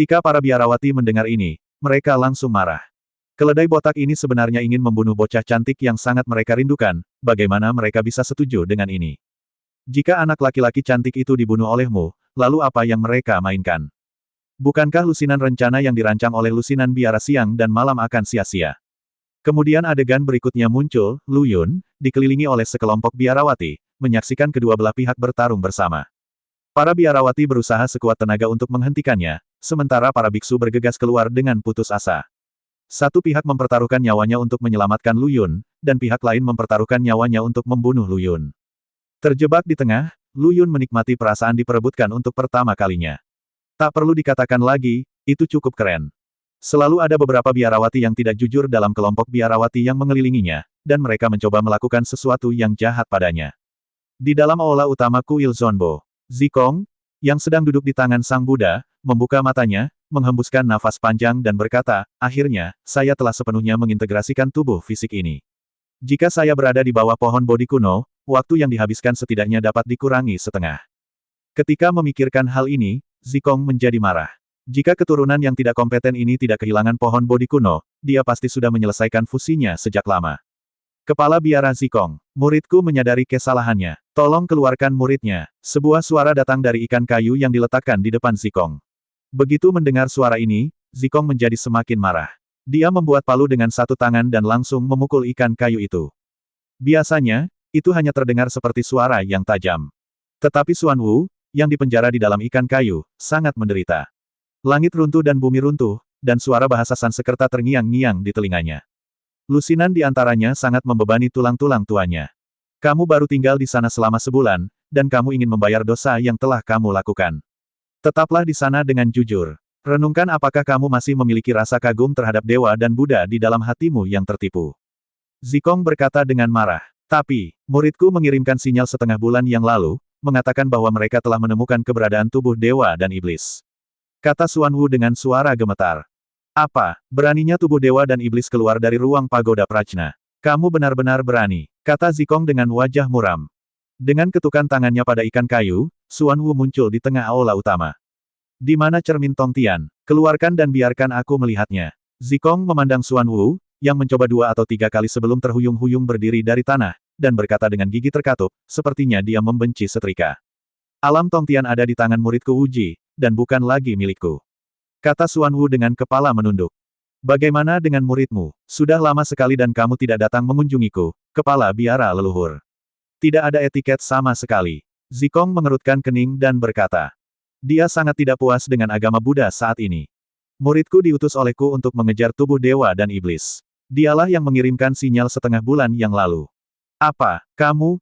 Jika para biarawati mendengar ini, mereka langsung marah. Keledai botak ini sebenarnya ingin membunuh bocah cantik yang sangat mereka rindukan, bagaimana mereka bisa setuju dengan ini? Jika anak laki-laki cantik itu dibunuh olehmu, lalu apa yang mereka mainkan? Bukankah lusinan rencana yang dirancang oleh lusinan biara siang dan malam akan sia-sia? Kemudian adegan berikutnya muncul, Lu Yun, dikelilingi oleh sekelompok biarawati, menyaksikan kedua belah pihak bertarung bersama. Para biarawati berusaha sekuat tenaga untuk menghentikannya, sementara para biksu bergegas keluar dengan putus asa. Satu pihak mempertaruhkan nyawanya untuk menyelamatkan Lu Yun, dan pihak lain mempertaruhkan nyawanya untuk membunuh Lu Yun. Terjebak di tengah, Lu Yun menikmati perasaan diperebutkan untuk pertama kalinya. Tak perlu dikatakan lagi, itu cukup keren. Selalu ada beberapa biarawati yang tidak jujur dalam kelompok biarawati yang mengelilinginya, dan mereka mencoba melakukan sesuatu yang jahat padanya. Di dalam aula utama Kuil Zonbo, Zikong, yang sedang duduk di tangan Sang Buddha, membuka matanya, menghembuskan nafas panjang dan berkata, akhirnya, saya telah sepenuhnya mengintegrasikan tubuh fisik ini. Jika saya berada di bawah pohon Bodhi kuno, waktu yang dihabiskan setidaknya dapat dikurangi setengah. Ketika memikirkan hal ini, Zikong menjadi marah. Jika keturunan yang tidak kompeten ini tidak kehilangan pohon Bodhi kuno, dia pasti sudah menyelesaikan fusinya sejak lama. Kepala biara Zikong, muridku menyadari kesalahannya. Tolong keluarkan muridnya. Sebuah suara datang dari ikan kayu yang diletakkan di depan Zikong. Begitu mendengar suara ini, Zikong menjadi semakin marah. Dia membuat palu dengan satu tangan dan langsung memukul ikan kayu itu. Biasanya, itu hanya terdengar seperti suara yang tajam. Tetapi Xuan Wu, yang dipenjara di dalam ikan kayu, sangat menderita. Langit runtuh dan bumi runtuh, dan suara bahasa Sanskerta terngiang-ngiang di telinganya. Lusinan di antaranya sangat membebani tulang-tulang tuanya. Kamu baru tinggal di sana selama sebulan, dan kamu ingin membayar dosa yang telah kamu lakukan. Tetaplah di sana dengan jujur. Renungkan apakah kamu masih memiliki rasa kagum terhadap dewa dan Buddha di dalam hatimu yang tertipu. Zikong berkata dengan marah. Tapi, muridku mengirimkan sinyal setengah bulan yang lalu, mengatakan bahwa mereka telah menemukan keberadaan tubuh dewa dan iblis. Kata Xuan Wu dengan suara gemetar. Apa, beraninya tubuh dewa dan iblis keluar dari ruang pagoda Prajna? Kamu benar-benar berani, kata Zikong dengan wajah muram. Dengan ketukan tangannya pada ikan kayu, Xuan Wu muncul di tengah aula utama. Di mana cermin Tong Tian? Keluarkan dan biarkan aku melihatnya. Zikong memandang Xuan Wu, yang mencoba 2 atau 3 kali sebelum terhuyung-huyung berdiri dari tanah, dan berkata dengan gigi terkatup, sepertinya dia membenci setrika. Alam Tong Tian ada di tangan muridku Wuji, dan bukan lagi milikku. Kata Xuan Wu dengan kepala menunduk. Bagaimana dengan muridmu? Sudah lama sekali dan kamu tidak datang mengunjungiku, kepala biara leluhur. Tidak ada etiket sama sekali. Zikong mengerutkan kening dan berkata. Dia sangat tidak puas dengan agama Buddha saat ini. Muridku diutus olehku untuk mengejar tubuh dewa dan iblis. Dialah yang mengirimkan sinyal setengah bulan yang lalu. Apa,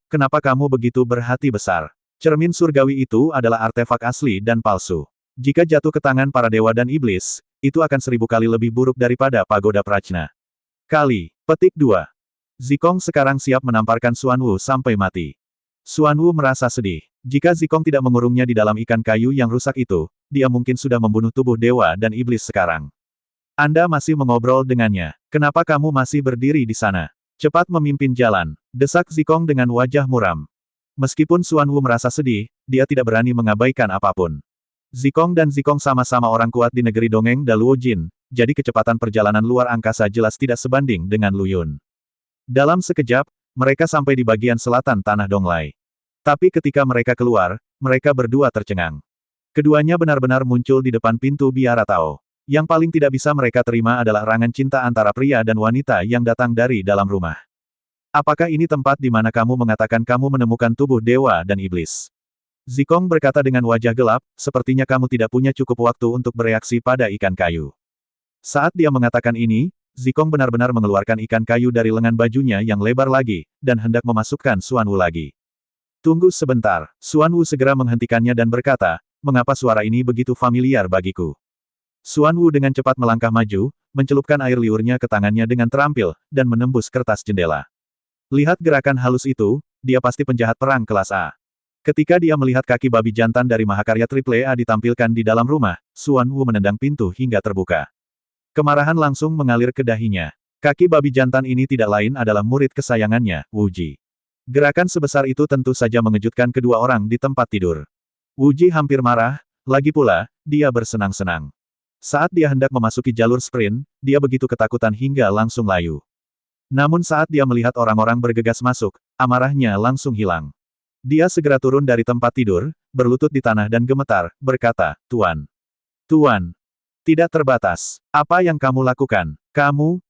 kenapa kamu begitu berhati besar? Cermin surgawi itu adalah artefak asli dan palsu. Jika jatuh ke tangan para dewa dan iblis, itu akan 1000 kali lebih buruk daripada pagoda Prajna. Petik 2. Zikong sekarang siap menamparkan Xuan Wu sampai mati. Xuan Wu merasa sedih. Jika Zikong tidak mengurungnya di dalam ikan kayu yang rusak itu, dia mungkin sudah membunuh tubuh dewa dan iblis sekarang. Anda masih mengobrol dengannya. Kenapa kamu masih berdiri di sana? Cepat memimpin jalan, desak Zikong dengan wajah muram. Meskipun Xuan Wu merasa sedih, dia tidak berani mengabaikan apapun. Zikong dan Zikong sama-sama orang kuat di negeri dongeng Daluojin, jadi kecepatan perjalanan luar angkasa jelas tidak sebanding dengan Lu Yun. Dalam sekejap, mereka sampai di bagian selatan tanah Donglai. Tapi ketika mereka keluar, mereka berdua tercengang. Keduanya benar-benar muncul di depan pintu biara Tao. Yang paling tidak bisa mereka terima adalah rangan cinta antara pria dan wanita yang datang dari dalam rumah. Apakah ini tempat di mana kamu mengatakan kamu menemukan tubuh dewa dan iblis? Zikong berkata dengan wajah gelap, sepertinya kamu tidak punya cukup waktu untuk bereaksi pada ikan kayu. Saat dia mengatakan ini, Zikong benar-benar mengeluarkan ikan kayu dari lengan bajunya yang lebar lagi, dan hendak memasukkan Xuan Wu lagi. Tunggu sebentar, Xuan Wu segera menghentikannya dan berkata, mengapa suara ini begitu familiar bagiku? Xuan Wu dengan cepat melangkah maju, mencelupkan air liurnya ke tangannya dengan terampil, dan menembus kertas jendela. Lihat gerakan halus itu, dia pasti penjahat perang kelas A. Ketika dia melihat kaki babi jantan dari Mahakarya Triple A ditampilkan di dalam rumah, Xuan Wu menendang pintu hingga terbuka. Kemarahan langsung mengalir ke dahinya. Kaki babi jantan ini tidak lain adalah murid kesayangannya, Wuji. Gerakan sebesar itu tentu saja mengejutkan kedua orang di tempat tidur. Wuji hampir marah, lagi pula, dia bersenang-senang. Saat dia hendak memasuki jalur sprint, dia begitu ketakutan hingga langsung layu. Namun saat dia melihat orang-orang bergegas masuk, amarahnya langsung hilang. Dia segera turun dari tempat tidur, berlutut di tanah dan gemetar, berkata, "Tuan. Tuan. Tidak terbatas. Apa yang kamu lakukan? Kamu.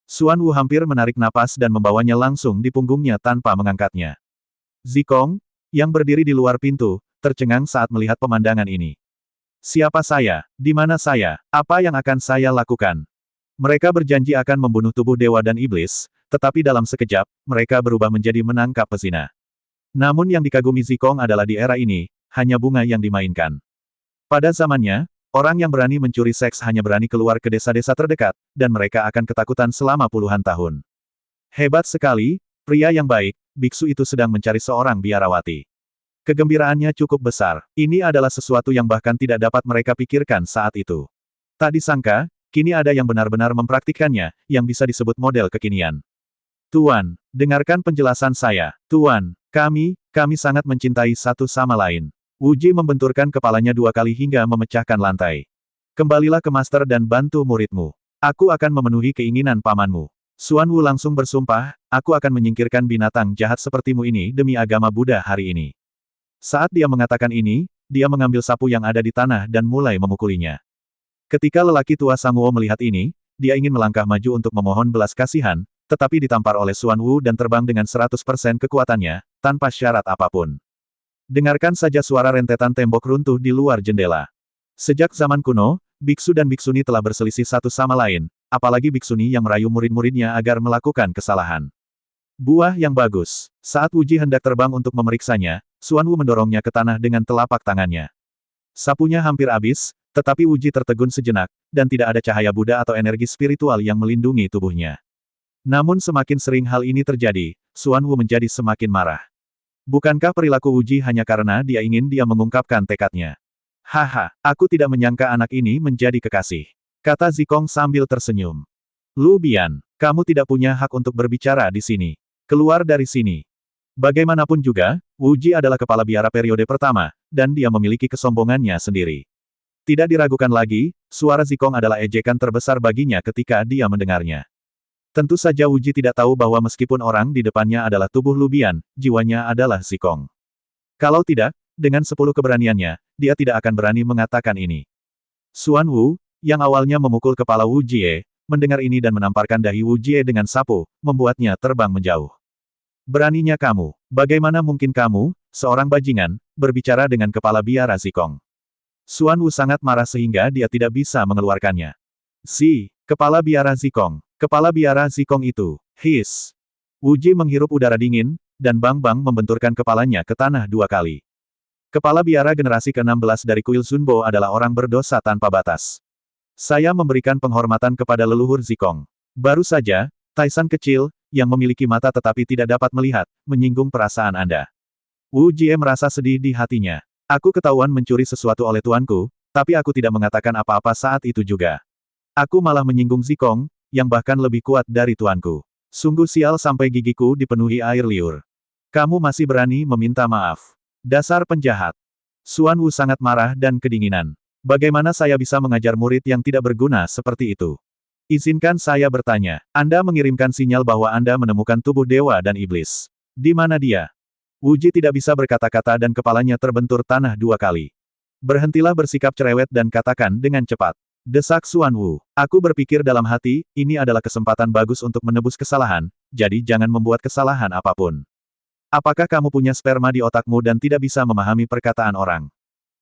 Xuan Wu hampir menarik napas dan membawanya langsung di punggungnya tanpa mengangkatnya. Zikong, yang berdiri di luar pintu, tercengang saat melihat pemandangan ini. Siapa saya? Di mana saya? Apa yang akan saya lakukan? Mereka berjanji akan membunuh tubuh dewa dan iblis, tetapi dalam sekejap, mereka berubah menjadi menangkap pezina. Namun yang dikagumi Zikong adalah di era ini, hanya bunga yang dimainkan. Pada zamannya, orang yang berani mencuri seks hanya berani keluar ke desa-desa terdekat, dan mereka akan ketakutan selama puluhan tahun. Hebat sekali, pria yang baik, biksu itu sedang mencari seorang biarawati. Kegembiraannya cukup besar. Ini adalah sesuatu yang bahkan tidak dapat mereka pikirkan saat itu. Tak disangka, kini ada yang benar-benar mempraktikkannya, yang bisa disebut model kekinian. Tuan, dengarkan penjelasan saya. Tuan, kami sangat mencintai satu sama lain. Wuji membenturkan kepalanya 2 kali hingga memecahkan lantai. Kembalilah ke master dan bantu muridmu. Aku akan memenuhi keinginan pamanmu. Xuan Wu langsung bersumpah, aku akan menyingkirkan binatang jahat sepertimu ini demi agama Buddha hari ini. Saat dia mengatakan ini, dia mengambil sapu yang ada di tanah dan mulai memukulinya. Ketika lelaki tua Sangwo melihat ini, dia ingin melangkah maju untuk memohon belas kasihan, tetapi ditampar oleh Xuan Wu dan terbang dengan 100% kekuatannya, tanpa syarat apapun. Dengarkan saja suara rentetan tembok runtuh di luar jendela. Sejak zaman kuno, biksu dan biksuni telah berselisih satu sama lain, apalagi biksuni yang merayu murid-muridnya agar melakukan kesalahan. Buah yang bagus. Saat Wuji hendak terbang untuk memeriksanya, Xuan Wu mendorongnya ke tanah dengan telapak tangannya. Sapunya hampir habis, tetapi Wuji tertegun sejenak, dan tidak ada cahaya Buddha atau energi spiritual yang melindungi tubuhnya. Namun semakin sering hal ini terjadi, Xuan Wu menjadi semakin marah. Bukankah perilaku Wuji hanya karena dia ingin dia mengungkapkan tekadnya? Haha, aku tidak menyangka anak ini menjadi kekasih, kata Zikong sambil tersenyum. Lu Bian, kamu tidak punya hak untuk berbicara di sini. Keluar dari sini. Bagaimanapun juga, Wuji adalah kepala biara periode pertama, dan dia memiliki kesombongannya sendiri. Tidak diragukan lagi, suara Zikong adalah ejekan terbesar baginya ketika dia mendengarnya. Tentu saja Wuji tidak tahu bahwa meskipun orang di depannya adalah tubuh Lu Bian, jiwanya adalah Zikong. Kalau tidak, dengan 10 keberaniannya, dia tidak akan berani mengatakan ini. Xuan Wu, yang awalnya memukul kepala Wu Jie, mendengar ini dan menamparkan dahi Wu Jie dengan sapu, membuatnya terbang menjauh. Beraninya kamu, bagaimana mungkin kamu, seorang bajingan, berbicara dengan kepala biara Zikong? Xuan Wu sangat marah sehingga dia tidak bisa mengeluarkannya. Kepala biara Zikong. Kepala biara Zikong itu, his. Wuji menghirup udara dingin, dan Bang membenturkan kepalanya ke tanah 2 kali. Kepala biara generasi ke-16 dari kuil Zunbo adalah orang berdosa tanpa batas. Saya memberikan penghormatan kepada leluhur Zikong. Baru saja, Taisan kecil, yang memiliki mata tetapi tidak dapat melihat, menyinggung perasaan Anda. Wu Jie merasa sedih di hatinya. Aku ketahuan mencuri sesuatu oleh tuanku, tapi aku tidak mengatakan apa-apa saat itu juga. Aku malah menyinggung Zikong, yang bahkan lebih kuat dari tuanku. Sungguh sial sampai gigiku dipenuhi air liur. Kamu masih berani meminta maaf. Dasar penjahat. Xuan Wu sangat marah dan kedinginan. Bagaimana saya bisa mengajar murid yang tidak berguna seperti itu? Izinkan saya bertanya. Anda mengirimkan sinyal bahwa Anda menemukan tubuh dewa dan iblis. Di mana dia? Wuji tidak bisa berkata-kata dan kepalanya terbentur tanah 2 kali. Berhentilah bersikap cerewet dan katakan dengan cepat. Desak Xuan Wu. Aku berpikir dalam hati, ini adalah kesempatan bagus untuk menebus kesalahan, jadi jangan membuat kesalahan apapun. Apakah kamu punya sperma di otakmu dan tidak bisa memahami perkataan orang?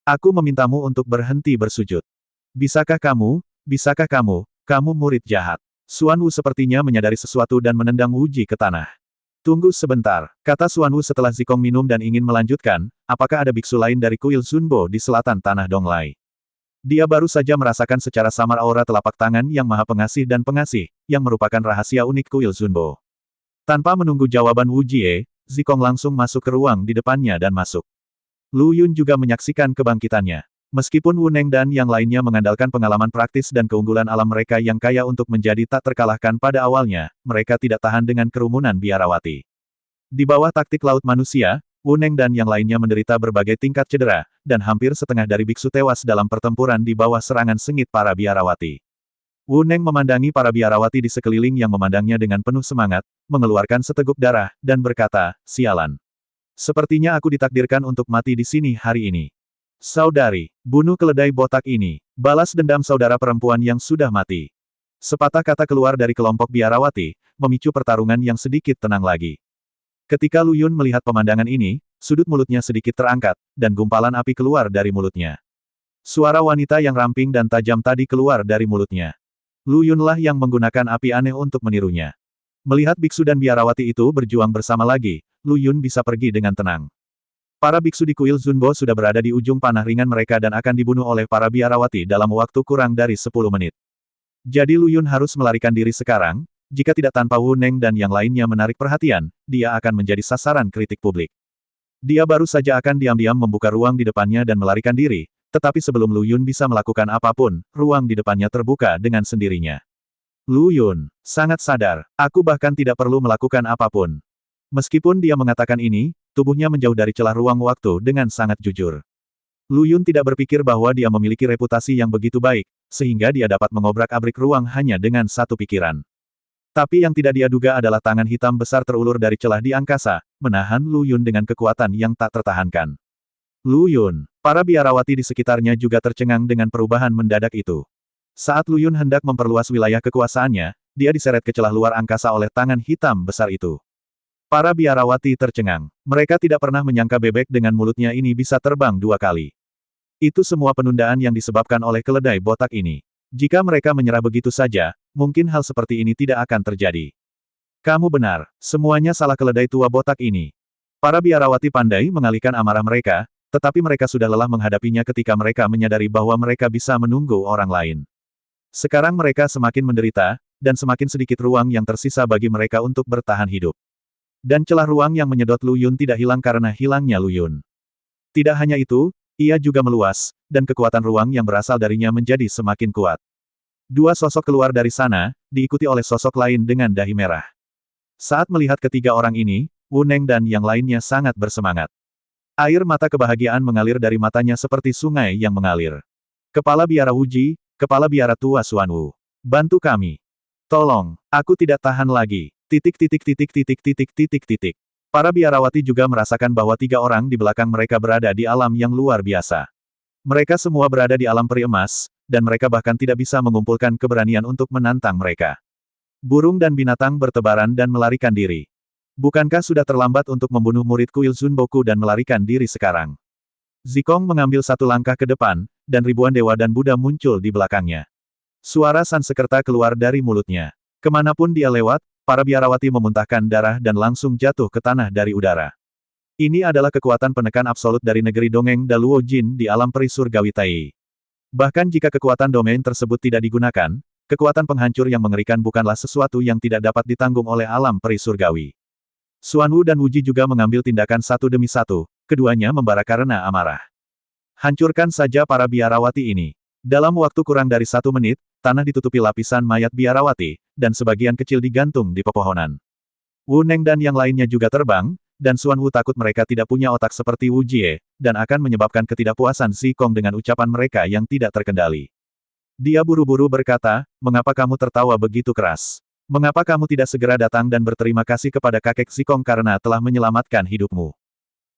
Aku memintamu untuk berhenti bersujud. Bisakah kamu murid jahat. Xuan Wu sepertinya menyadari sesuatu dan menendang Wuji ke tanah. Tunggu sebentar, kata Xuan Wu setelah Zikong minum dan ingin melanjutkan, apakah ada biksu lain dari kuil Zunbo di selatan tanah Donglai? Dia baru saja merasakan secara samar aura telapak tangan yang maha pengasih dan pengasih, yang merupakan rahasia unik kuil Zunbo. Tanpa menunggu jawaban Wu Jie, Zikong langsung masuk ke ruang di depannya dan masuk. Lu Yun juga menyaksikan kebangkitannya. Meskipun Wu Neng dan yang lainnya mengandalkan pengalaman praktis dan keunggulan alam mereka yang kaya untuk menjadi tak terkalahkan pada awalnya, mereka tidak tahan dengan kerumunan biarawati. Di bawah taktik laut manusia, Wu Neng dan yang lainnya menderita berbagai tingkat cedera, dan hampir setengah dari biksu tewas dalam pertempuran di bawah serangan sengit para biarawati. Wu Neng memandangi para biarawati di sekeliling yang memandangnya dengan penuh semangat, mengeluarkan seteguk darah, dan berkata, "Sialan. Sepertinya aku ditakdirkan untuk mati di sini hari ini. Saudari, bunuh keledai botak ini. Balas dendam saudara perempuan yang sudah mati." Sepatah kata keluar dari kelompok biarawati, memicu pertarungan yang sedikit tenang lagi. Ketika Lu Yun melihat pemandangan ini, sudut mulutnya sedikit terangkat, dan gumpalan api keluar dari mulutnya. Suara wanita yang ramping dan tajam tadi keluar dari mulutnya. Lu Yunlah yang menggunakan api aneh untuk menirunya. Melihat biksu dan biarawati itu berjuang bersama lagi, Lu Yun bisa pergi dengan tenang. Para biksu di kuil Zunbo sudah berada di ujung panah ringan mereka dan akan dibunuh oleh para biarawati dalam waktu kurang dari 10 menit. Jadi Lu Yun harus melarikan diri sekarang, jika tidak tanpa Wu Neng dan yang lainnya menarik perhatian, dia akan menjadi sasaran kritik publik. Dia baru saja akan diam-diam membuka ruang di depannya dan melarikan diri, tetapi sebelum Lu Yun bisa melakukan apapun, ruang di depannya terbuka dengan sendirinya. Lu Yun, sangat sadar, aku bahkan tidak perlu melakukan apapun. Meskipun dia mengatakan ini, tubuhnya menjauh dari celah ruang waktu dengan sangat jujur. Lu Yun tidak berpikir bahwa dia memiliki reputasi yang begitu baik, sehingga dia dapat mengobrak-abrik ruang hanya dengan satu pikiran. Tapi yang tidak dia duga adalah tangan hitam besar terulur dari celah di angkasa, menahan Lu Yun dengan kekuatan yang tak tertahankan. Lu Yun, para biarawati di sekitarnya juga tercengang dengan perubahan mendadak itu. Saat Lu Yun hendak memperluas wilayah kekuasaannya, dia diseret ke celah luar angkasa oleh tangan hitam besar itu. Para biarawati tercengang. Mereka tidak pernah menyangka bebek dengan mulutnya ini bisa terbang 2 kali. Itu semua penundaan yang disebabkan oleh keledai botak ini. Jika mereka menyerah begitu saja, mungkin hal seperti ini tidak akan terjadi. Kamu benar, semuanya salah keledai tua botak ini. Para biarawati pandai mengalihkan amarah mereka, tetapi mereka sudah lelah menghadapinya ketika mereka menyadari bahwa mereka bisa menunggu orang lain. Sekarang mereka semakin menderita, dan semakin sedikit ruang yang tersisa bagi mereka untuk bertahan hidup. Dan celah ruang yang menyedot Lu Yun tidak hilang karena hilangnya Lu Yun. Tidak hanya itu, ia juga meluas, dan kekuatan ruang yang berasal darinya menjadi semakin kuat. 2 sosok keluar dari sana, diikuti oleh sosok lain dengan dahi merah. Saat melihat ketiga orang ini, Wu Neng dan yang lainnya sangat bersemangat. Air mata kebahagiaan mengalir dari matanya seperti sungai yang mengalir. Kepala biara Wuji, kepala biara tua Xuan Wu. Bantu kami. Tolong, aku tidak tahan lagi. Para biarawati juga merasakan bahwa 3 orang di belakang mereka berada di alam yang luar biasa. Mereka semua berada di alam peri emas, dan mereka bahkan tidak bisa mengumpulkan keberanian untuk menantang mereka. Burung dan binatang bertebaran dan melarikan diri. Bukankah sudah terlambat untuk membunuh murid kuil Zunboku dan melarikan diri sekarang? Zikong mengambil 1 langkah ke depan, dan ribuan dewa dan Buddha muncul di belakangnya. Suara Sansekerta keluar dari mulutnya. Kemanapun dia lewat, para biarawati memuntahkan darah dan langsung jatuh ke tanah dari udara. Ini adalah kekuatan penekan absolut dari negeri dongeng Daluo Jin di alam peri surgawi Tai. Bahkan jika kekuatan domain tersebut tidak digunakan, kekuatan penghancur yang mengerikan bukanlah sesuatu yang tidak dapat ditanggung oleh alam peri surgawi. Xuan Wu dan Wuji juga mengambil tindakan satu demi satu, keduanya membara karena amarah. Hancurkan saja para biarawati ini. Dalam waktu kurang dari 1 menit, tanah ditutupi lapisan mayat biarawati, dan sebagian kecil digantung di pepohonan. Wu Neng dan yang lainnya juga terbang, dan Xuan Wu takut mereka tidak punya otak seperti Wu Jie, dan akan menyebabkan ketidakpuasan Zikong dengan ucapan mereka yang tidak terkendali. Dia buru-buru berkata, "Mengapa kamu tertawa begitu keras? Mengapa kamu tidak segera datang dan berterima kasih kepada kakek Zikong karena telah menyelamatkan hidupmu?"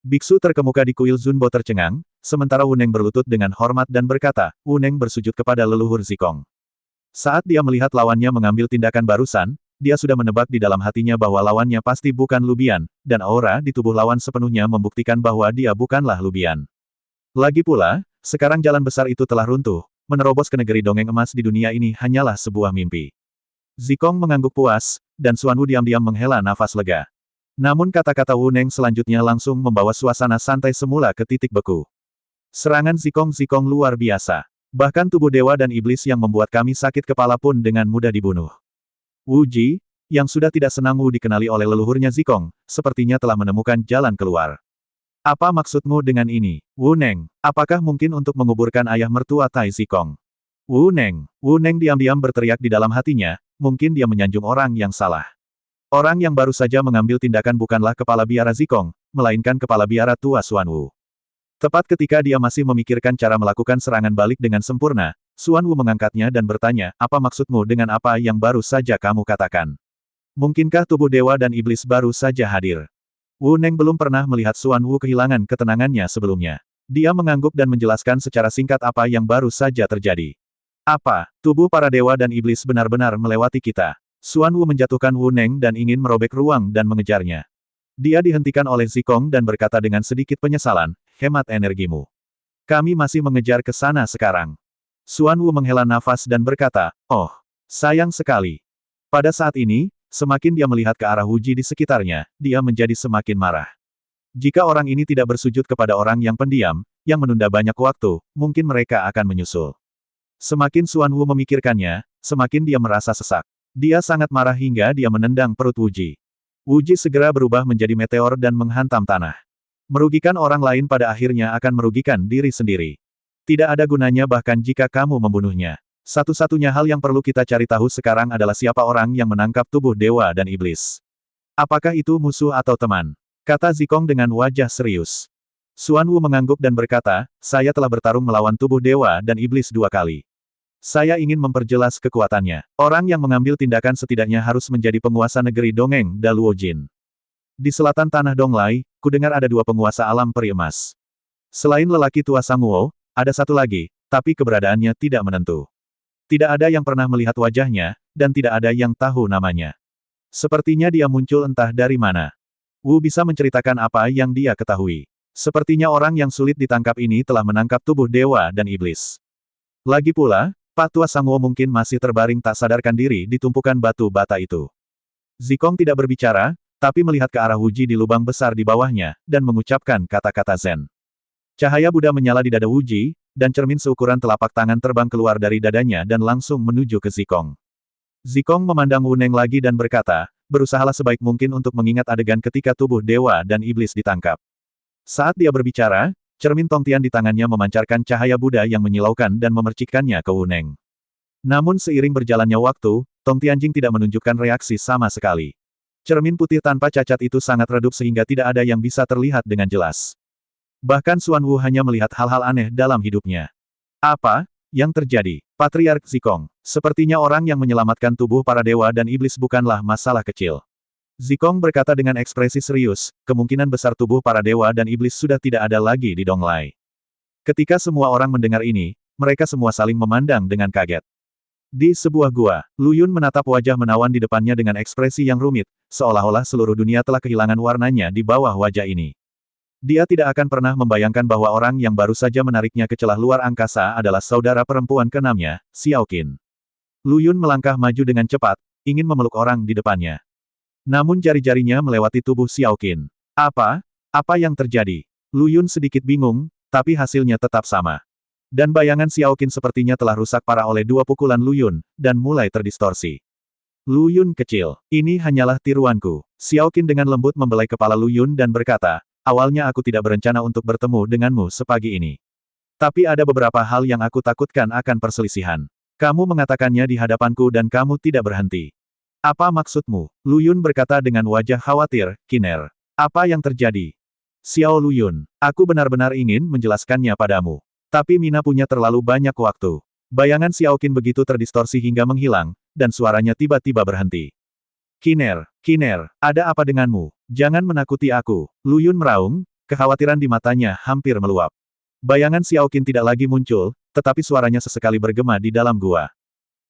Biksu terkemuka di kuil Zunbo tercengang, sementara Wu Neng berlutut dengan hormat dan berkata, Wu Neng bersujud kepada leluhur Zikong. Saat dia melihat lawannya mengambil tindakan barusan, dia sudah menebak di dalam hatinya bahwa lawannya pasti bukan Lubian, dan aura di tubuh lawan sepenuhnya membuktikan bahwa dia bukanlah Lubian. Lagi pula, sekarang jalan besar itu telah runtuh, menerobos ke negeri dongeng emas di dunia ini hanyalah sebuah mimpi. Zikong mengangguk puas, dan Xuan Wu diam-diam menghela nafas lega. Namun kata-kata Wu Neng selanjutnya langsung membawa suasana santai semula ke titik beku. Serangan Zikong luar biasa. Bahkan tubuh dewa dan iblis yang membuat kami sakit kepala pun dengan mudah dibunuh. Wu Ji, yang sudah tidak senang Wu dikenali oleh leluhurnya Zikong, sepertinya telah menemukan jalan keluar. Apa maksudmu dengan ini, Wu Neng? Apakah mungkin untuk menguburkan ayah mertua Tai Zikong? Wu Neng diam-diam berteriak di dalam hatinya, mungkin dia menyanjung orang yang salah. Orang yang baru saja mengambil tindakan bukanlah kepala biara Zikong, melainkan kepala biara tua Xuan Wu. Tepat ketika dia masih memikirkan cara melakukan serangan balik dengan sempurna, Xuan Wu mengangkatnya dan bertanya, apa maksudmu dengan apa yang baru saja kamu katakan? Mungkinkah tubuh dewa dan iblis baru saja hadir? Wu Neng belum pernah melihat Xuan Wu kehilangan ketenangannya sebelumnya. Dia mengangguk dan menjelaskan secara singkat apa yang baru saja terjadi. Apa, tubuh para dewa dan iblis benar-benar melewati kita? Xuan Wu menjatuhkan Wu Neng dan ingin merobek ruang dan mengejarnya. Dia dihentikan oleh Zikong dan berkata dengan sedikit penyesalan, hemat energimu. Kami masih mengejar ke sana sekarang. Xuan Wu menghela nafas dan berkata, oh, sayang sekali. Pada saat ini, semakin dia melihat ke arah Wu Ji di sekitarnya, dia menjadi semakin marah. Jika orang ini tidak bersujud kepada orang yang pendiam, yang menunda banyak waktu, mungkin mereka akan menyusul. Semakin Xuan Wu memikirkannya, semakin dia merasa sesak. Dia sangat marah hingga dia menendang perut Wu Ji. Wu Ji segera berubah menjadi meteor dan menghantam tanah. Merugikan orang lain pada akhirnya akan merugikan diri sendiri. Tidak ada gunanya bahkan jika kamu membunuhnya. Satu-satunya hal yang perlu kita cari tahu sekarang adalah siapa orang yang menangkap tubuh dewa dan iblis. Apakah itu musuh atau teman? Kata Zikong dengan wajah serius. Xuan Wu mengangguk dan berkata, saya telah bertarung melawan tubuh dewa dan iblis 2 kali. Saya ingin memperjelas kekuatannya. Orang yang mengambil tindakan setidaknya harus menjadi penguasa negeri Dongeng Daluojin. Di selatan tanah Donglai, kudengar ada 2 penguasa alam peri emas. Selain lelaki tua Sanguo, ada satu lagi, tapi keberadaannya tidak menentu. Tidak ada yang pernah melihat wajahnya, dan tidak ada yang tahu namanya. Sepertinya dia muncul entah dari mana. Wu bisa menceritakan apa yang dia ketahui. Sepertinya orang yang sulit ditangkap ini telah menangkap tubuh dewa dan iblis. Lagi pula, Pak Tua Sanguo mungkin masih terbaring tak sadarkan diri di tumpukan batu bata itu. Zikong tidak berbicara, tapi melihat ke arah Wu Ji di lubang besar di bawahnya, dan mengucapkan kata-kata Zen. Cahaya Buddha menyala di dada Wu Ji, dan cermin seukuran telapak tangan terbang keluar dari dadanya dan langsung menuju ke Zikong. Zikong memandang Wu Neng lagi dan berkata, berusahalah sebaik mungkin untuk mengingat adegan ketika tubuh dewa dan iblis ditangkap. Saat dia berbicara, cermin Tongtian di tangannya memancarkan cahaya Buddha yang menyilaukan dan memercikkannya ke Wu Neng. Namun seiring berjalannya waktu, Tongtianjing tidak menunjukkan reaksi sama sekali. Cermin putih tanpa cacat itu sangat redup sehingga tidak ada yang bisa terlihat dengan jelas. Bahkan Xuan Wu hanya melihat hal-hal aneh dalam hidupnya. Apa yang terjadi? Patriark Zikong. Sepertinya orang yang menyelamatkan tubuh para dewa dan iblis bukanlah masalah kecil. Zikong berkata dengan ekspresi serius, kemungkinan besar tubuh para dewa dan iblis sudah tidak ada lagi di Donglai. Ketika semua orang mendengar ini, mereka semua saling memandang dengan kaget. Di sebuah gua, Lu Yun menatap wajah menawan di depannya dengan ekspresi yang rumit, seolah-olah seluruh dunia telah kehilangan warnanya di bawah wajah ini. Dia tidak akan pernah membayangkan bahwa orang yang baru saja menariknya ke celah luar angkasa adalah saudara perempuan keenamnya, Xiao Qin. Lu Yun melangkah maju dengan cepat, ingin memeluk orang di depannya. Namun jari-jarinya melewati tubuh Xiao Qin. Apa? Apa yang terjadi? Lu Yun sedikit bingung, tapi hasilnya tetap sama. Dan bayangan Xiao Qin sepertinya telah rusak parah oleh 2 pukulan Lu Yun, dan mulai terdistorsi. Lu Yun kecil, ini hanyalah tiruanku. Xiao Qin dengan lembut membelai kepala Lu Yun dan berkata, awalnya aku tidak berencana untuk bertemu denganmu sepagi ini. Tapi ada beberapa hal yang aku takutkan akan perselisihan. Kamu mengatakannya di hadapanku dan kamu tidak berhenti. Apa maksudmu? Lu Yun berkata dengan wajah khawatir, Kiner. Apa yang terjadi? Xiao Lu Yun, aku benar-benar ingin menjelaskannya padamu. Tapi Mina punya terlalu banyak waktu. Bayangan Xiao Qin begitu terdistorsi hingga menghilang, dan suaranya tiba-tiba berhenti. Kiner, Kiner, ada apa denganmu? Jangan menakuti aku. Lu Yun meraung, kekhawatiran di matanya hampir meluap. Bayangan Xiao Qin tidak lagi muncul, tetapi suaranya sesekali bergema di dalam gua.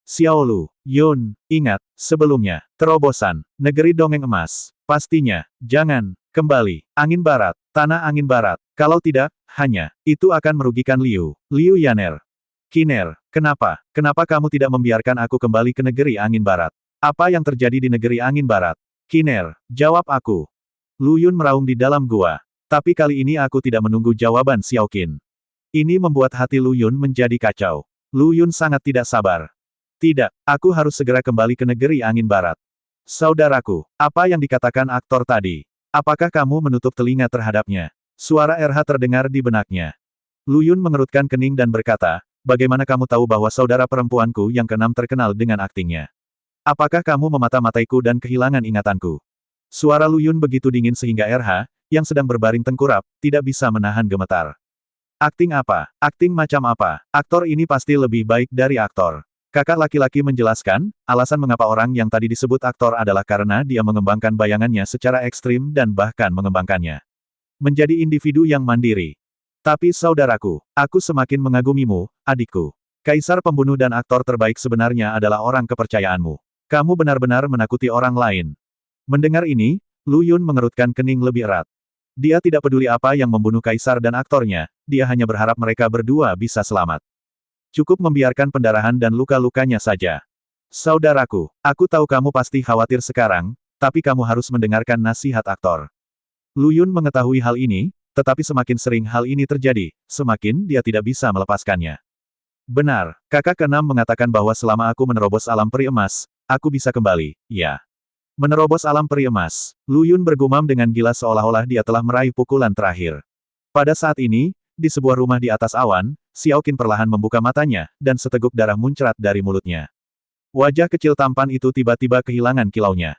Xiao Lu Yun, ingat, sebelumnya, terobosan, negeri dongeng emas. Pastinya, jangan, kembali, angin barat, tanah angin barat. Kalau tidak, hanya, itu akan merugikan Liu Yaner. Kiner, kenapa kamu tidak membiarkan aku kembali ke negeri angin barat? Apa yang terjadi di negeri angin barat? Kiner, jawab aku. Lu Yun meraung di dalam gua. Tapi kali ini aku tidak menunggu jawaban Xiao Qin. Ini membuat hati Lu Yun menjadi kacau. Lu Yun sangat tidak sabar. Tidak, aku harus segera kembali ke negeri angin barat. Saudaraku, apa yang dikatakan aktor tadi? Apakah kamu menutup telinga terhadapnya? Suara RH terdengar di benaknya. Lu Yun mengerutkan kening dan berkata, bagaimana kamu tahu bahwa saudara perempuanku yang keenam terkenal dengan aktingnya? Apakah kamu memata-mataiku dan kehilangan ingatanku? Suara Lu Yun begitu dingin sehingga RH, yang sedang berbaring tengkurap, tidak bisa menahan gemetar. Akting apa? Akting macam apa? Aktor ini pasti lebih baik dari aktor. Kakak laki-laki menjelaskan, alasan mengapa orang yang tadi disebut aktor adalah karena dia mengembangkan bayangannya secara ekstrim dan bahkan mengembangkannya menjadi individu yang mandiri. Tapi saudaraku, aku semakin mengagumimu, adikku. Kaisar pembunuh dan aktor terbaik sebenarnya adalah orang kepercayaanmu. Kamu benar-benar menakuti orang lain. Mendengar ini, Lu Yun mengerutkan kening lebih erat. Dia tidak peduli apa yang membunuh kaisar dan aktornya, dia hanya berharap mereka berdua bisa selamat. Cukup membiarkan pendarahan dan luka-lukanya saja. Saudaraku, aku tahu kamu pasti khawatir sekarang, tapi kamu harus mendengarkan nasihat aktor. Lu Yun mengetahui hal ini, tetapi semakin sering hal ini terjadi, semakin dia tidak bisa melepaskannya. Benar, kakak keenam mengatakan bahwa selama aku menerobos alam peri emas, aku bisa kembali, ya. Menerobos alam peri emas, Lu Yun bergumam dengan gila seolah-olah dia telah meraih pukulan terakhir. Pada saat ini, di sebuah rumah di atas awan, Xiao Qin perlahan membuka matanya, dan seteguk darah muncrat dari mulutnya. Wajah kecil tampan itu tiba-tiba kehilangan kilaunya.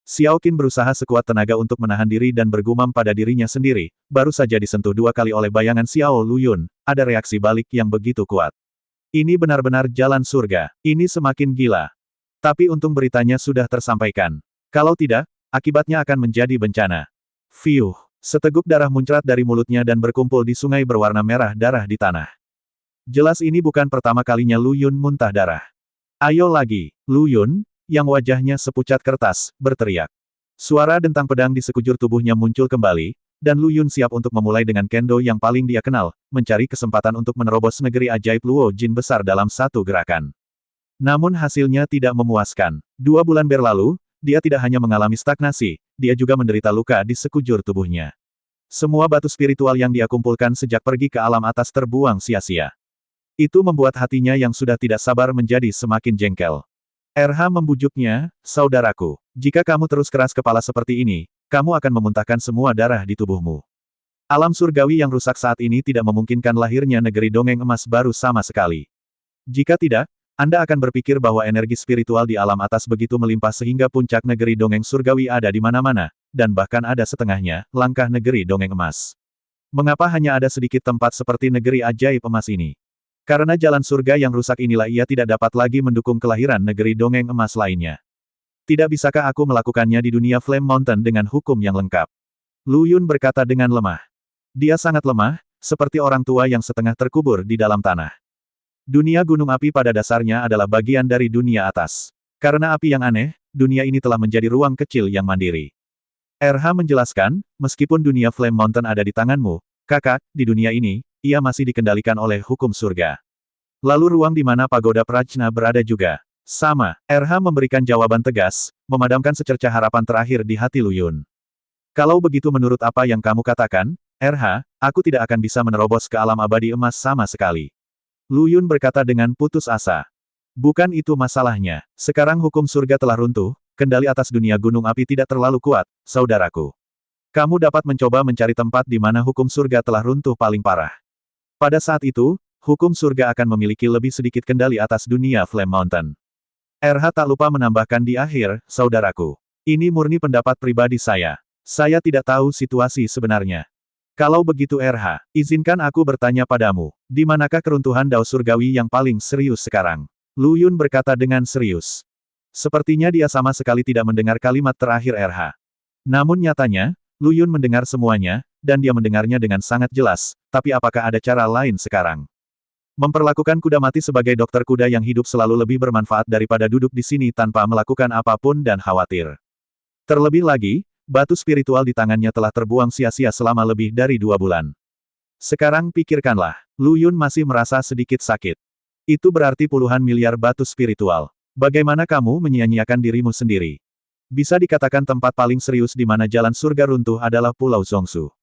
Xiao Qin berusaha sekuat tenaga untuk menahan diri dan bergumam pada dirinya sendiri, baru saja disentuh 2 kali oleh bayangan Xiao Lu Yun, ada reaksi balik yang begitu kuat. Ini benar-benar jalan surga, ini semakin gila. Tapi untung beritanya sudah tersampaikan. Kalau tidak, akibatnya akan menjadi bencana. Fiuh, seteguk darah muncrat dari mulutnya dan berkumpul di sungai berwarna merah darah di tanah. Jelas ini bukan pertama kalinya Lu Yun muntah darah. Ayo lagi, Lu Yun, yang wajahnya sepucat kertas, berteriak. Suara dentang pedang di sekujur tubuhnya muncul kembali, dan Lu Yun siap untuk memulai dengan kendo yang paling dia kenal, mencari kesempatan untuk menerobos negeri ajaib Luo Jin besar dalam satu gerakan. Namun hasilnya tidak memuaskan. 2 bulan berlalu, dia tidak hanya mengalami stagnasi, dia juga menderita luka di sekujur tubuhnya. Semua batu spiritual yang dia kumpulkan sejak pergi ke alam atas terbuang sia-sia. Itu membuat hatinya yang sudah tidak sabar menjadi semakin jengkel. RH membujuknya, saudaraku, jika kamu terus keras kepala seperti ini, kamu akan memuntahkan semua darah di tubuhmu. Alam surgawi yang rusak saat ini tidak memungkinkan lahirnya negeri dongeng emas baru sama sekali. Jika tidak, Anda akan berpikir bahwa energi spiritual di alam atas begitu melimpah sehingga puncak negeri dongeng surgawi ada di mana-mana, dan bahkan ada setengahnya, langkah negeri dongeng emas. Mengapa hanya ada sedikit tempat seperti negeri ajaib emas ini? Karena jalan surga yang rusak inilah ia tidak dapat lagi mendukung kelahiran negeri dongeng emas lainnya. Tidak bisakah aku melakukannya di dunia Flame Mountain dengan hukum yang lengkap? Lu Yun berkata dengan lemah. Dia sangat lemah, seperti orang tua yang setengah terkubur di dalam tanah. Dunia gunung api pada dasarnya adalah bagian dari dunia atas. Karena api yang aneh, dunia ini telah menjadi ruang kecil yang mandiri. RH menjelaskan, meskipun dunia Flame Mountain ada di tanganmu, kakak, di dunia ini, ia masih dikendalikan oleh hukum surga. Lalu ruang di mana pagoda Prajna berada juga. Sama, RH memberikan jawaban tegas, memadamkan secercah harapan terakhir di hati Lu Yun. Kalau begitu menurut apa yang kamu katakan, RH, aku tidak akan bisa menerobos ke alam abadi emas sama sekali. Lu Yun berkata dengan putus asa. Bukan itu masalahnya, sekarang hukum surga telah runtuh, kendali atas dunia gunung api tidak terlalu kuat, saudaraku. Kamu dapat mencoba mencari tempat di mana hukum surga telah runtuh paling parah. Pada saat itu, hukum surga akan memiliki lebih sedikit kendali atas dunia Flame Mountain. RH tak lupa menambahkan di akhir, saudaraku. Ini murni pendapat pribadi saya. Saya tidak tahu situasi sebenarnya. Kalau begitu RH, izinkan aku bertanya padamu, di manakah keruntuhan Dao Surgawi yang paling serius sekarang? Lu Yun berkata dengan serius. Sepertinya dia sama sekali tidak mendengar kalimat terakhir RH. Namun nyatanya, Lu Yun mendengar semuanya, dan dia mendengarnya dengan sangat jelas, tapi apakah ada cara lain sekarang? Memperlakukan kuda mati sebagai dokter kuda yang hidup selalu lebih bermanfaat daripada duduk di sini tanpa melakukan apapun dan khawatir. Terlebih lagi, batu spiritual di tangannya telah terbuang sia-sia selama lebih dari 2 bulan. Sekarang pikirkanlah, Lu Yun masih merasa sedikit sakit. Itu berarti puluhan miliar batu spiritual. Bagaimana kamu menyia-nyiakan dirimu sendiri? Bisa dikatakan tempat paling serius di mana jalan surga runtuh adalah Pulau Zongsu.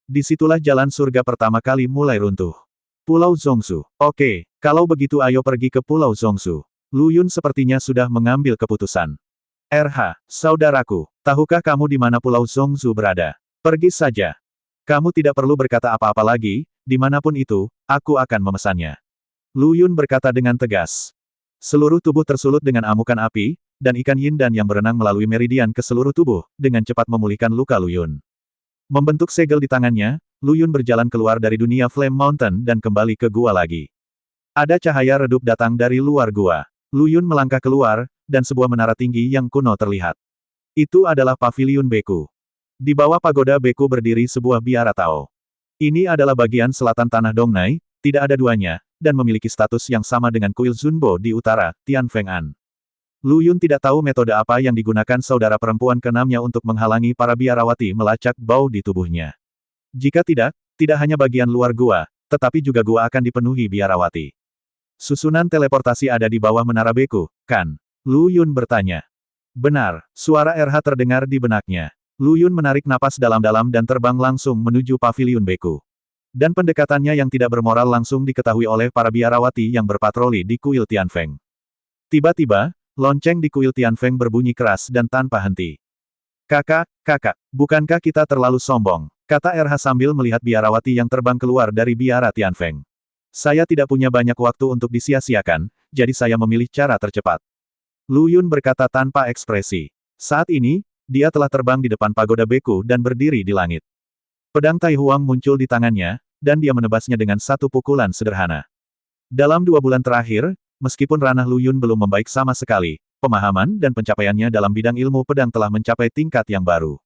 Disitulah jalan surga pertama kali mulai runtuh. Pulau Zongsu. Oke, kalau begitu ayo pergi ke Pulau Zongsu. Lu Yun sepertinya sudah mengambil keputusan. RH, saudaraku, tahukah kamu di mana Pulau Zongsu berada? Pergi saja. Kamu tidak perlu berkata apa-apa lagi, dimanapun itu, aku akan memesannya. Lu Yun berkata dengan tegas. Seluruh tubuh tersulut dengan amukan api, dan ikan yin dan yang berenang melalui meridian ke seluruh tubuh, dengan cepat memulihkan luka Lu Yun. Membentuk segel di tangannya, Lu Yun berjalan keluar dari dunia Flame Mountain dan kembali ke gua lagi. Ada cahaya redup datang dari luar gua. Lu Yun melangkah keluar, dan sebuah menara tinggi yang kuno terlihat. Itu adalah Paviliun Beku. Di bawah pagoda Beku berdiri sebuah biara Tao. Ini adalah bagian selatan tanah Dongnai, tidak ada duanya, dan memiliki status yang sama dengan kuil Zunbo di utara, Tianfeng-an. Lu Yun tidak tahu metode apa yang digunakan saudara perempuan keenamnya untuk menghalangi para biarawati melacak bau di tubuhnya. Jika tidak hanya bagian luar gua, tetapi juga gua akan dipenuhi biarawati. Susunan teleportasi ada di bawah menara Beku, kan? Lu Yun bertanya. Benar, suara RH terdengar di benaknya. Lu Yun menarik napas dalam-dalam dan terbang langsung menuju Paviliun Beku. Dan pendekatannya yang tidak bermoral langsung diketahui oleh para biarawati yang berpatroli di kuil Tianfeng. Tiba-tiba, lonceng di kuil Tianfeng berbunyi keras dan tanpa henti. Kakak, bukankah kita terlalu sombong? Kata RH sambil melihat biarawati yang terbang keluar dari biara Tianfeng. Saya tidak punya banyak waktu untuk disia-siakan, jadi saya memilih cara tercepat. Lu Yun berkata tanpa ekspresi. Saat ini, dia telah terbang di depan pagoda Beku dan berdiri di langit. Pedang Tai Huang muncul di tangannya, dan dia menebasnya dengan satu pukulan sederhana. Dalam 2 bulan terakhir, meskipun ranah Lu Yun belum membaik sama sekali, pemahaman dan pencapaiannya dalam bidang ilmu pedang telah mencapai tingkat yang baru.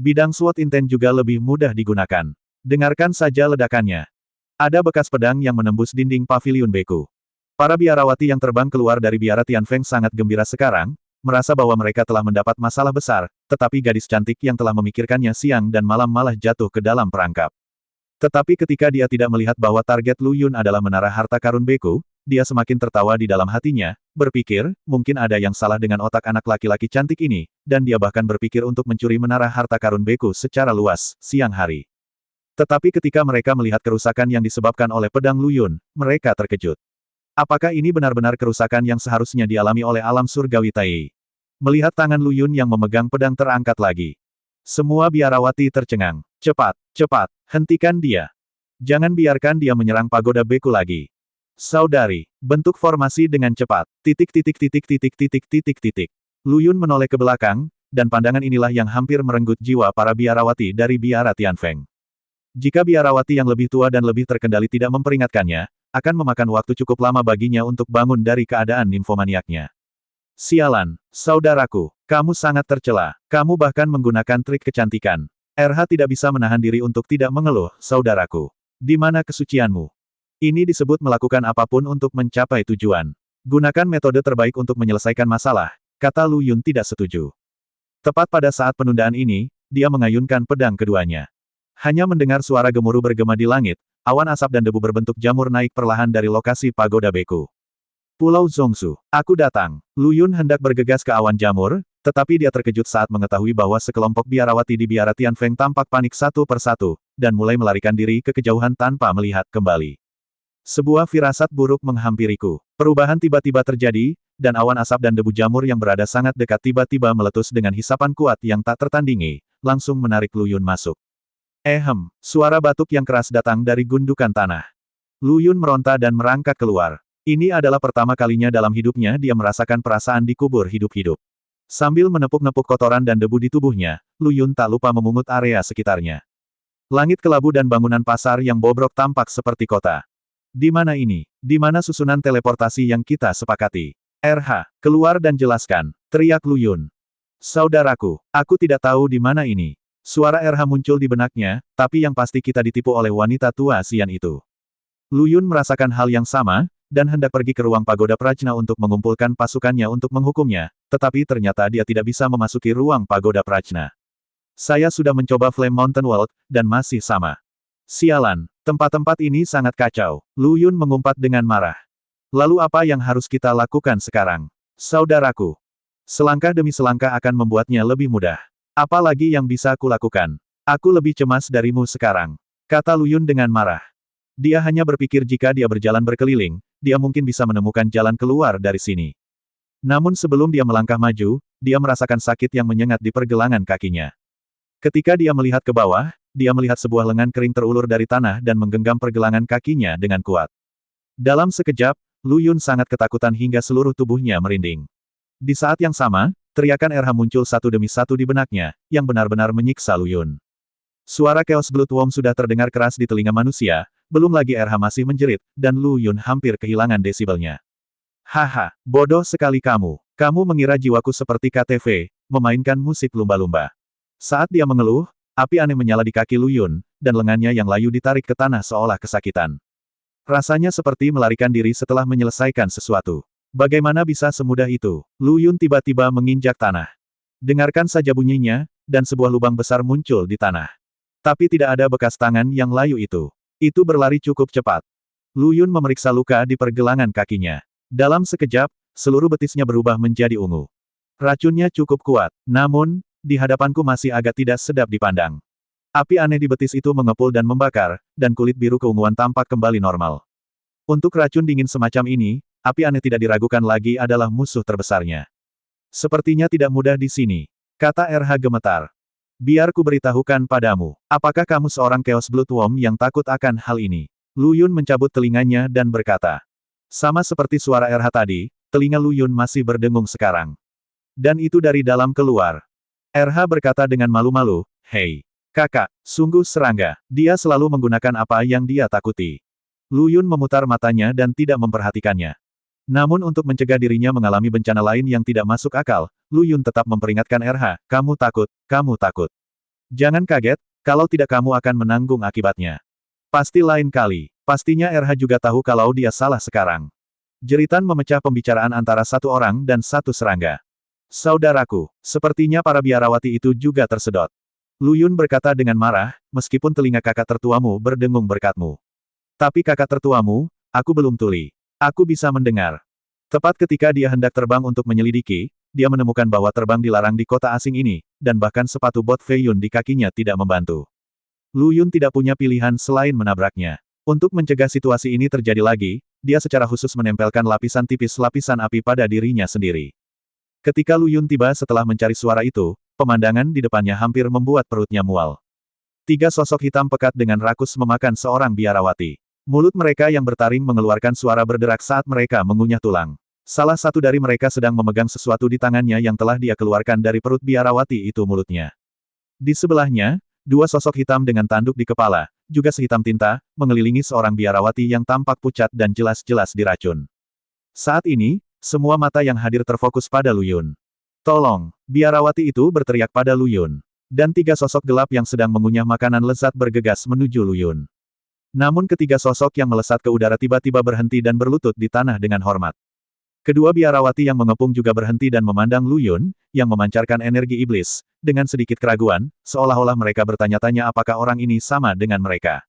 Bidang Sword Inten juga lebih mudah digunakan. Dengarkan saja ledakannya. Ada bekas pedang yang menembus dinding Paviliun Beku. Para biarawati yang terbang keluar dari biara Tianfeng sangat gembira sekarang, merasa bahwa mereka telah mendapat masalah besar, tetapi gadis cantik yang telah memikirkannya siang dan malam malah jatuh ke dalam perangkap. Tetapi ketika dia tidak melihat bahwa target Lu Yun adalah menara harta karun Beku, dia semakin tertawa di dalam hatinya, berpikir, mungkin ada yang salah dengan otak anak laki-laki cantik ini, dan dia bahkan berpikir untuk mencuri menara harta karun Beku secara luas, siang hari. Tetapi ketika mereka melihat kerusakan yang disebabkan oleh pedang Lu Yun, mereka terkejut. Apakah ini benar-benar kerusakan yang seharusnya dialami oleh alam surgawi Tai? Melihat tangan Lu Yun yang memegang pedang terangkat lagi. Semua biarawati tercengang. Cepat, hentikan dia. Jangan biarkan dia menyerang pagoda Beku lagi. Saudari, bentuk formasi dengan cepat. Lu Yun menoleh ke belakang, dan pandangan inilah yang hampir merenggut jiwa para biarawati dari biara Tianfeng. Jika biarawati yang lebih tua dan lebih terkendali tidak memperingatkannya, akan memakan waktu cukup lama baginya untuk bangun dari keadaan nimfomaniaknya. Sialan, saudaraku, kamu sangat tercela. Kamu bahkan menggunakan trik kecantikan. RH tidak bisa menahan diri untuk tidak mengeluh, saudaraku. Di mana kesucianmu? Ini disebut melakukan apapun untuk mencapai tujuan. Gunakan metode terbaik untuk menyelesaikan masalah, kata Lu Yun tidak setuju. Tepat pada saat penundaan ini, dia mengayunkan pedang keduanya. Hanya mendengar suara gemuruh bergema di langit, awan asap dan debu berbentuk jamur naik perlahan dari lokasi pagoda Beku. Pulau Zongsu, aku datang. Lu Yun hendak bergegas ke awan jamur, tetapi dia terkejut saat mengetahui bahwa sekelompok biarawati di biara Tianfeng tampak panik satu persatu, dan mulai melarikan diri ke kejauhan tanpa melihat kembali. Sebuah firasat buruk menghampiriku. Perubahan tiba-tiba terjadi, dan awan asap dan debu jamur yang berada sangat dekat tiba-tiba meletus dengan hisapan kuat yang tak tertandingi, langsung menarik Lu Yun masuk. Suara batuk yang keras datang dari gundukan tanah. Lu Yun meronta dan merangkak keluar. Ini adalah pertama kalinya dalam hidupnya dia merasakan perasaan dikubur hidup-hidup. Sambil menepuk-nepuk kotoran dan debu di tubuhnya, Lu Yun tak lupa memungut area sekitarnya. Langit kelabu dan bangunan pasar yang bobrok tampak seperti kota. Di mana ini? Di mana susunan teleportasi yang kita sepakati? RH, keluar dan jelaskan, teriak Lu Yun. Saudaraku, aku tidak tahu di mana ini. Suara RH muncul di benaknya, tapi yang pasti kita ditipu oleh wanita tua Xian itu. Lu Yun merasakan hal yang sama, dan hendak pergi ke ruang pagoda Prajna untuk mengumpulkan pasukannya untuk menghukumnya, tetapi ternyata dia tidak bisa memasuki ruang pagoda Prajna. Saya sudah mencoba Flame Mountain World, dan masih sama. Sialan, tempat-tempat ini sangat kacau. Lu Yun mengumpat dengan marah. Lalu apa yang harus kita lakukan sekarang? Saudaraku. Selangkah demi selangkah akan membuatnya lebih mudah. Apa lagi yang bisa aku lakukan? Aku lebih cemas darimu sekarang. Kata Lu Yun dengan marah. Dia hanya berpikir jika dia berjalan berkeliling, dia mungkin bisa menemukan jalan keluar dari sini. Namun sebelum dia melangkah maju, dia merasakan sakit yang menyengat di pergelangan kakinya. Ketika dia melihat ke bawah, dia melihat sebuah lengan kering terulur dari tanah dan menggenggam pergelangan kakinya dengan kuat. Dalam sekejap, Lu Yun sangat ketakutan hingga seluruh tubuhnya merinding. Di saat yang sama, teriakan RH muncul satu demi satu di benaknya, yang benar-benar menyiksa Lu Yun. Suara Chaos Blood Worm sudah terdengar keras di telinga manusia, belum lagi RH masih menjerit, dan Lu Yun hampir kehilangan desibelnya. Haha, bodoh sekali kamu. Kamu mengira jiwaku seperti KTV, memainkan musik lumba-lumba. Saat dia mengeluh, api aneh menyala di kaki Lu Yun, dan lengannya yang layu ditarik ke tanah seolah kesakitan. Rasanya seperti melarikan diri setelah menyelesaikan sesuatu. Bagaimana bisa semudah itu? Lu Yun tiba-tiba menginjak tanah. Dengarkan saja bunyinya, dan sebuah lubang besar muncul di tanah. Tapi tidak ada bekas tangan yang layu itu. Itu berlari cukup cepat. Lu Yun memeriksa luka di pergelangan kakinya. Dalam sekejap, seluruh betisnya berubah menjadi ungu. Racunnya cukup kuat, namun, di hadapanku masih agak tidak sedap dipandang. Api aneh di betis itu mengepul dan membakar, dan kulit biru keunguan tampak kembali normal. Untuk racun dingin semacam ini, api aneh tidak diragukan lagi adalah musuh terbesarnya. Sepertinya tidak mudah di sini, kata RH gemetar. Biar ku beritahukan padamu, apakah kamu seorang Chaos Blood Worm yang takut akan hal ini? Lu Yun mencabut telinganya dan berkata. Sama seperti suara RH tadi, telinga Lu Yun masih berdengung sekarang. Dan itu dari dalam keluar. RH berkata dengan malu-malu, hei, kakak, sungguh serangga, dia selalu menggunakan apa yang dia takuti. Lu Yun memutar matanya dan tidak memperhatikannya. Namun untuk mencegah dirinya mengalami bencana lain yang tidak masuk akal, Lu Yun tetap memperingatkan RH, kamu takut, kamu takut. Jangan kaget, kalau tidak kamu akan menanggung akibatnya. Pasti lain kali. Pastinya RH juga tahu kalau dia salah sekarang. Jeritan memecah pembicaraan antara satu orang dan satu serangga. Saudaraku, sepertinya para biarawati itu juga tersedot. Lu Yun berkata dengan marah, meskipun telinga kakak tertuamu berdengung berkatmu. Tapi kakak tertuamu, aku belum tuli. Aku bisa mendengar. Tepat ketika dia hendak terbang untuk menyelidiki, dia menemukan bahwa terbang dilarang di kota asing ini, dan bahkan sepatu bot Fei Yun di kakinya tidak membantu. Lu Yun tidak punya pilihan selain menabraknya. Untuk mencegah situasi ini terjadi lagi, dia secara khusus menempelkan lapisan tipis lapisan api pada dirinya sendiri. Ketika Lu Yun tiba setelah mencari suara itu, pemandangan di depannya hampir membuat perutnya mual. Tiga sosok hitam pekat dengan rakus memakan seorang biarawati. Mulut mereka yang bertaring mengeluarkan suara berderak saat mereka mengunyah tulang. Salah satu dari mereka sedang memegang sesuatu di tangannya yang telah dia keluarkan dari perut biarawati itu mulutnya. Di sebelahnya, dua sosok hitam dengan tanduk di kepala, juga sehitam tinta, mengelilingi seorang biarawati yang tampak pucat dan jelas-jelas diracun. Saat ini, semua mata yang hadir terfokus pada Lu Yun. Tolong, biarawati itu berteriak pada Lu Yun. Dan tiga sosok gelap yang sedang mengunyah makanan lezat bergegas menuju Lu Yun. Namun ketiga sosok yang melesat ke udara tiba-tiba berhenti dan berlutut di tanah dengan hormat. Kedua biarawati yang mengepung juga berhenti dan memandang Lu Yun, yang memancarkan energi iblis, dengan sedikit keraguan, seolah-olah mereka bertanya-tanya apakah orang ini sama dengan mereka.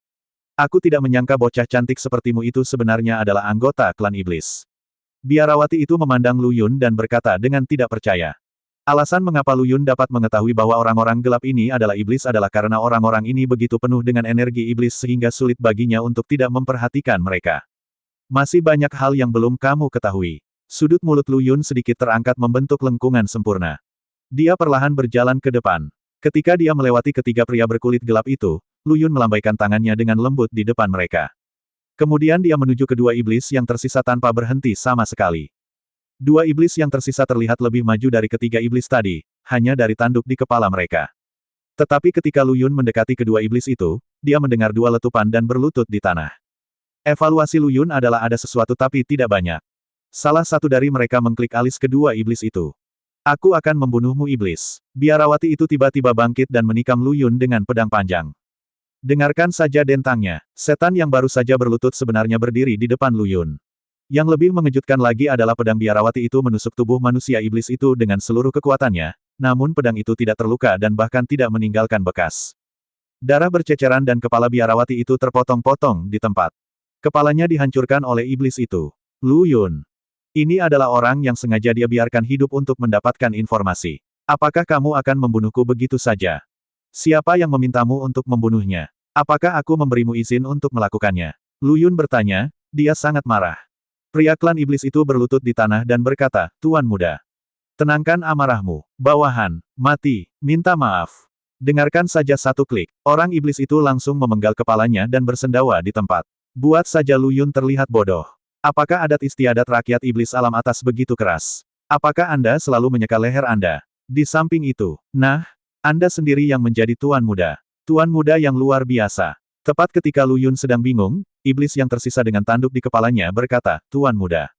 Aku tidak menyangka bocah cantik sepertimu itu sebenarnya adalah anggota klan iblis. Biarawati itu memandang Lu Yun dan berkata dengan tidak percaya. Alasan mengapa Lu Yun dapat mengetahui bahwa orang-orang gelap ini adalah iblis adalah karena orang-orang ini begitu penuh dengan energi iblis sehingga sulit baginya untuk tidak memperhatikan mereka. Masih banyak hal yang belum kamu ketahui. Sudut mulut Lu Yun sedikit terangkat membentuk lengkungan sempurna. Dia perlahan berjalan ke depan. Ketika dia melewati ketiga pria berkulit gelap itu, Lu Yun melambaikan tangannya dengan lembut di depan mereka. Kemudian dia menuju kedua iblis yang tersisa tanpa berhenti sama sekali. Dua iblis yang tersisa terlihat lebih maju dari ketiga iblis tadi, hanya dari tanduk di kepala mereka. Tetapi ketika Lu Yun mendekati kedua iblis itu, dia mendengar dua letupan dan berlutut di tanah. Evaluasi Lu Yun adalah ada sesuatu tapi tidak banyak. Salah satu dari mereka mengklik alis kedua iblis itu. Aku akan membunuhmu iblis. Biarawati itu tiba-tiba bangkit dan menikam Lu Yun dengan pedang panjang. Dengarkan saja dentangnya. Setan yang baru saja berlutut sebenarnya berdiri di depan Lu Yun. Yang lebih mengejutkan lagi adalah pedang biarawati itu menusuk tubuh manusia iblis itu dengan seluruh kekuatannya, namun pedang itu tidak terluka dan bahkan tidak meninggalkan bekas. Darah berceceran dan kepala biarawati itu terpotong-potong di tempat. Kepalanya dihancurkan oleh iblis itu. Lu Yun. Ini adalah orang yang sengaja dia biarkan hidup untuk mendapatkan informasi. Apakah kamu akan membunuhku begitu saja? Siapa yang memintamu untuk membunuhnya? Apakah aku memberimu izin untuk melakukannya? Lu Yun bertanya, dia sangat marah. Pria klan iblis itu berlutut di tanah dan berkata, Tuan muda. Tenangkan amarahmu. Bawahan, mati, minta maaf. Dengarkan saja satu klik. Orang iblis itu langsung memenggal kepalanya dan bersendawa di tempat. Buat saja Lu Yun terlihat bodoh. Apakah adat istiadat rakyat iblis alam atas begitu keras? Apakah Anda selalu menyeka leher Anda? Di samping itu, nah, Anda sendiri yang menjadi tuan muda. Tuan muda yang luar biasa. Tepat ketika Lu Yun sedang bingung, iblis yang tersisa dengan tanduk di kepalanya berkata, Tuan muda.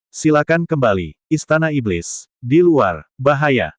Silakan kembali. Istana Iblis. Di luar, bahaya.